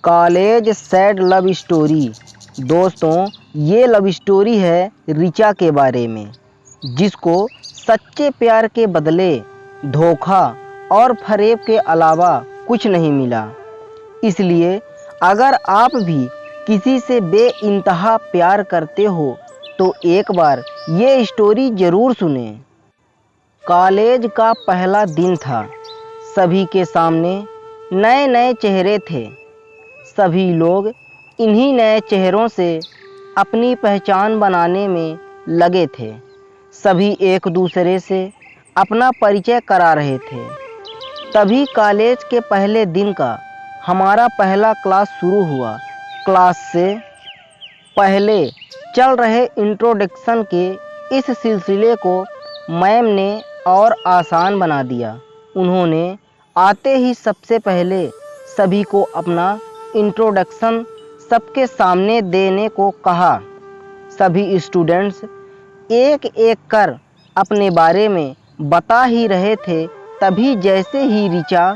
College sad love story. दोस्तों, ये love story है रिचा के बारे में, जिसको सच्चे प्यार के बदले धोखा और फरेब के अलावा कुछ नहीं मिला। इसलिए अगर आप भी किसी से बेइंतहा प्यार करते हो तो एक बार ये स्टोरी ज़रूर सुने। कॉलेज का पहला दिन था। सभी के सामने नए नए चेहरे थे। सभी लोग इन्हीं नए चेहरों से अपनी पहचान बनाने में लगे थे। सभी एक दूसरे से अपना परिचय करा रहे थे। तभी कॉलेज के पहले दिन का हमारा पहला क्लास शुरू हुआ। क्लास से पहले चल रहे इंट्रोडक्शन के इस सिलसिले को मैम ने और आसान बना दिया। उन्होंने आते ही सबसे पहले सभी को अपना इंट्रोडक्शन सबके सामने देने को कहा। सभी स्टूडेंट्स एक एक कर अपने बारे में बता ही रहे थे। तभी जैसे ही रिचा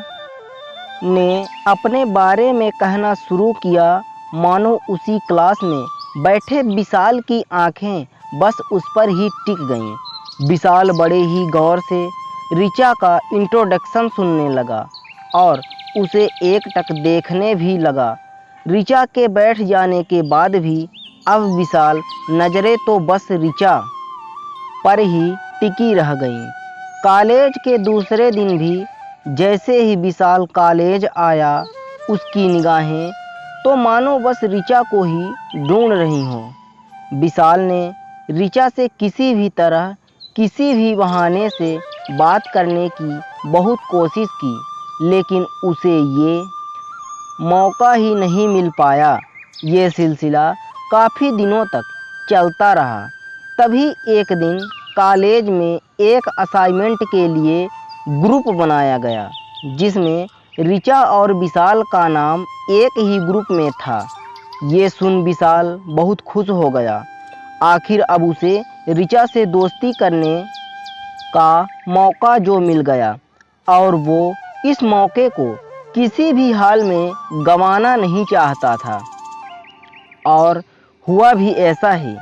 ने अपने बारे में कहना शुरू किया, मानो उसी क्लास में बैठे विशाल की आंखें बस उस पर ही टिक गईं। विशाल बड़े ही गौर से रिचा का इंट्रोडक्शन सुनने लगा और उसे एकटक देखने भी लगा। रिचा के बैठ जाने के बाद भी अब विशाल नज़रें तो बस रिचा पर ही टिकी रह गईं। कॉलेज के दूसरे दिन भी जैसे ही विशाल कॉलेज आया, उसकी निगाहें तो मानो बस रिचा को ही ढूंढ रही हों। विशाल ने रिचा से किसी भी तरह, किसी भी बहाने से बात करने की बहुत कोशिश की, लेकिन उसे ये मौका ही नहीं मिल पाया। ये सिलसिला काफ़ी दिनों तक चलता रहा। तभी एक दिन कॉलेज में एक असाइनमेंट के लिए ग्रुप बनाया गया, जिसमें रिचा और विशाल का नाम एक ही ग्रुप में था। ये सुन विशाल बहुत खुश हो गया। आखिर अब उसे रिचा से दोस्ती करने का मौका जो मिल गया, और वो इस मौके को किसी भी हाल में गंवाना नहीं चाहता था। और हुआ भी ऐसा ही।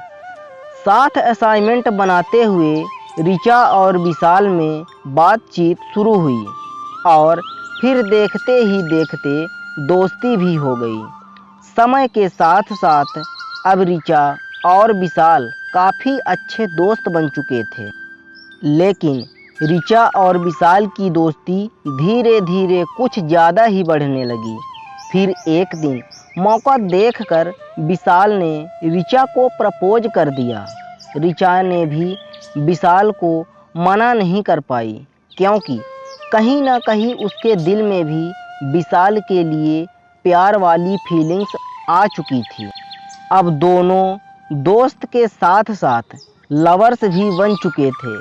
साथ असाइनमेंट बनाते हुए रिचा और विशाल में बातचीत शुरू हुई और फिर देखते ही देखते दोस्ती भी हो गई। समय के साथ साथ अब रिचा और विशाल काफ़ी अच्छे दोस्त बन चुके थे। लेकिन रिचा और विशाल की दोस्ती धीरे धीरे कुछ ज़्यादा ही बढ़ने लगी। फिर एक दिन मौका देखकर विशाल ने रिचा को प्रपोज कर दिया। रिचा ने भी विशाल को मना नहीं कर पाई, क्योंकि कहीं ना कहीं उसके दिल में भी विशाल के लिए प्यार वाली फीलिंग्स आ चुकी थी। अब दोनों दोस्त के साथ साथ लवर्स भी बन चुके थे।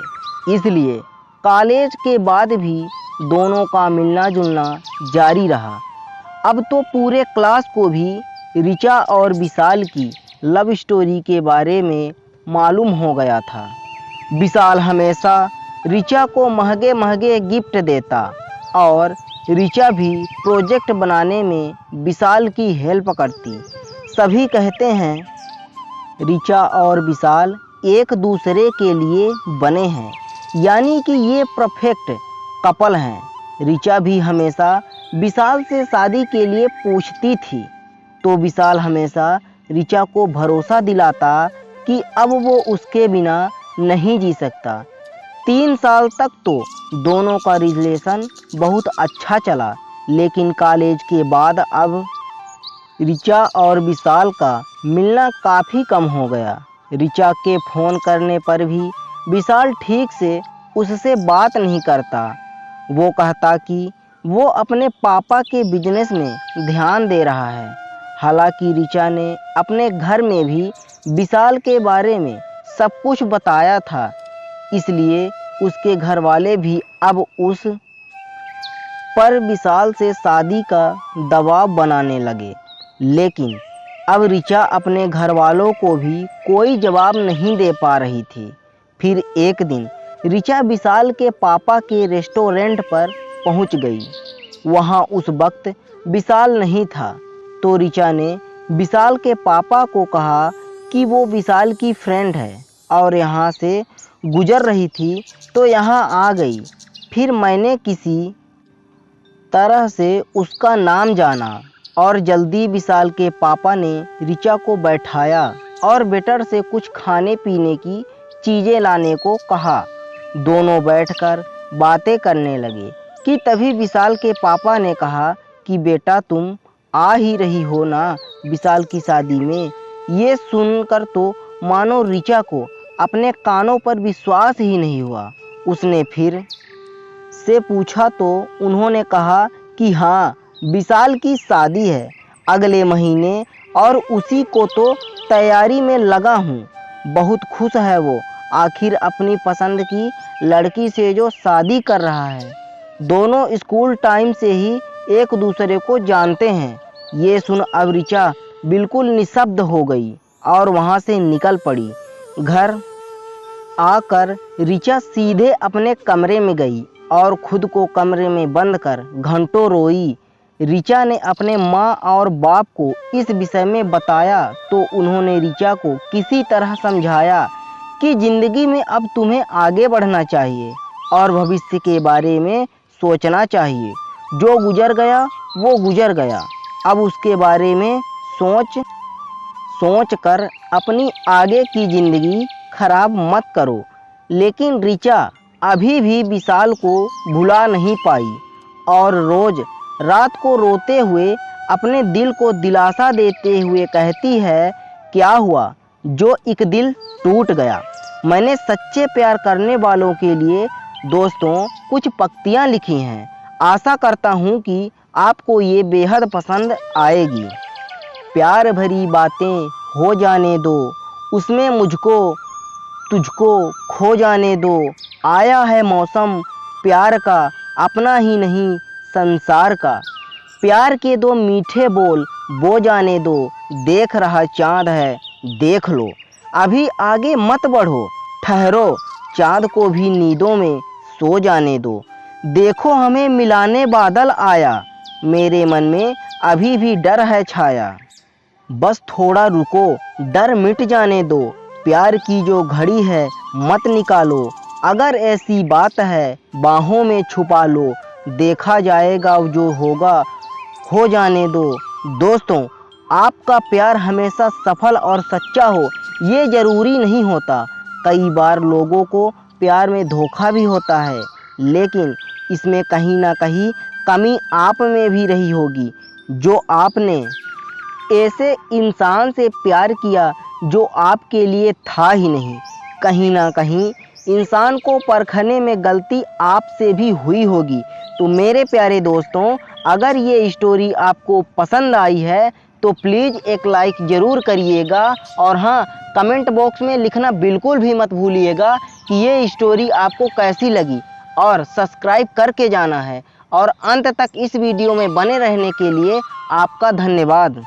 इसलिए कॉलेज के बाद भी दोनों का मिलना जुलना जारी रहा। अब तो पूरे क्लास को भी रिचा और विशाल की लव स्टोरी के बारे में मालूम हो गया था। विशाल हमेशा रिचा को महंगे महंगे गिफ्ट देता और रिचा भी प्रोजेक्ट बनाने में विशाल की हेल्प करती। सभी कहते हैं रिचा और विशाल एक दूसरे के लिए बने हैं, यानी कि ये परफेक्ट कपल हैं। रिचा भी हमेशा विशाल से शादी के लिए पूछती थी, तो विशाल हमेशा रिचा को भरोसा दिलाता कि अब वो उसके बिना नहीं जी सकता। 3 साल तक तो दोनों का रिलेशन बहुत अच्छा चला, लेकिन कॉलेज के बाद अब रिचा और विशाल का मिलना काफ़ी कम हो गया। रिचा के फ़ोन करने पर भी विशाल ठीक से उससे बात नहीं करता। वो कहता कि वो अपने पापा के बिजनेस में ध्यान दे रहा है। हालांकि रिचा ने अपने घर में भी विशाल के बारे में सब कुछ बताया था, इसलिए उसके घर वाले भी अब उस पर विशाल से शादी का दबाव बनाने लगे। लेकिन अब रिचा अपने घर वालों को भी कोई जवाब नहीं दे पा रही थी। फिर एक दिन रिचा विशाल के पापा के रेस्टोरेंट पर पहुंच गई। वहां उस वक्त विशाल नहीं था। तो रिचा ने विशाल के पापा को कहा कि वो विशाल की फ्रेंड है और यहाँ से गुजर रही थी तो यहाँ आ गई। फिर मैंने किसी तरह से उसका नाम जाना और जल्दी विशाल के पापा ने रिचा को बैठाया और वेटर से कुछ खाने पीने की चीज़ें लाने को कहा। दोनों बैठकर बातें करने लगे कि तभी विशाल के पापा ने कहा कि बेटा तुम आ ही रही हो ना विशाल की शादी में। ये सुनकर तो मानो रिचा को अपने कानों पर विश्वास ही नहीं हुआ। उसने फिर से पूछा तो उन्होंने कहा कि हाँ विशाल की शादी है अगले महीने और उसी को तो तैयारी में लगा हूँ। बहुत खुश है वो आखिर अपनी पसंद की लड़की से जो शादी कर रहा है। दोनों स्कूल टाइम से ही एक दूसरे को जानते हैं। ये सुन अब रिचा बिल्कुल निशब्द हो गई और वहाँ से निकल पड़ी। घर आकर रिचा सीधे अपने कमरे में गई और खुद को कमरे में बंद कर घंटों रोई। रिचा ने अपने माँ और बाप को इस विषय में बताया तो उन्होंने रिचा को किसी तरह समझाया कि ज़िंदगी में अब तुम्हें आगे बढ़ना चाहिए और भविष्य के बारे में सोचना चाहिए। जो गुजर गया वो गुजर गया, अब उसके बारे में सोच कर अपनी आगे की ज़िंदगी खराब मत करो। लेकिन रिचा अभी भी विशाल को भुला नहीं पाई और रोज़ रात को रोते हुए अपने दिल को दिलासा देते हुए कहती है, क्या हुआ जो एक दिल टूट गया। मैंने सच्चे प्यार करने वालों के लिए दोस्तों कुछ पंक्तियाँ लिखी हैं। आशा करता हूँ कि आपको ये बेहद पसंद आएगी। प्यार भरी बातें हो जाने दो, उसमें मुझको तुझको खो जाने दो। आया है मौसम प्यार का, अपना ही नहीं संसार का। प्यार के दो मीठे बोल बो जाने दो, देख रहा चाँद है देख लो। अभी आगे मत बढ़ो, ठहरो चाँद को भी नींदों में सो जाने दो। देखो हमें मिलाने बादल आया, मेरे मन में अभी भी डर है छाया। बस थोड़ा रुको डर मिट जाने दो, प्यार की जो घड़ी है मत निकालो। अगर ऐसी बात है बाहों में छुपा लो, देखा जाएगा जो होगा हो जाने दो। दोस्तों आपका प्यार हमेशा सफल और सच्चा हो ये ज़रूरी नहीं होता। कई बार लोगों को प्यार में धोखा भी होता है, लेकिन इसमें कहीं ना कहीं कमी आप में भी रही होगी। जो आपने ऐसे इंसान से प्यार किया जो आपके लिए था ही नहीं। कहीं ना कहीं इंसान को परखने में गलती आपसे भी हुई होगी। तो मेरे प्यारे दोस्तों अगर ये स्टोरी आपको पसंद आई है तो प्लीज़ एक लाइक ज़रूर करिएगा और हाँ कमेंट बॉक्स में लिखना बिल्कुल भी मत भूलिएगा कि ये स्टोरी आपको कैसी लगी और सब्सक्राइब करके जाना है। और अंत तक इस वीडियो में बने रहने के लिए आपका धन्यवाद।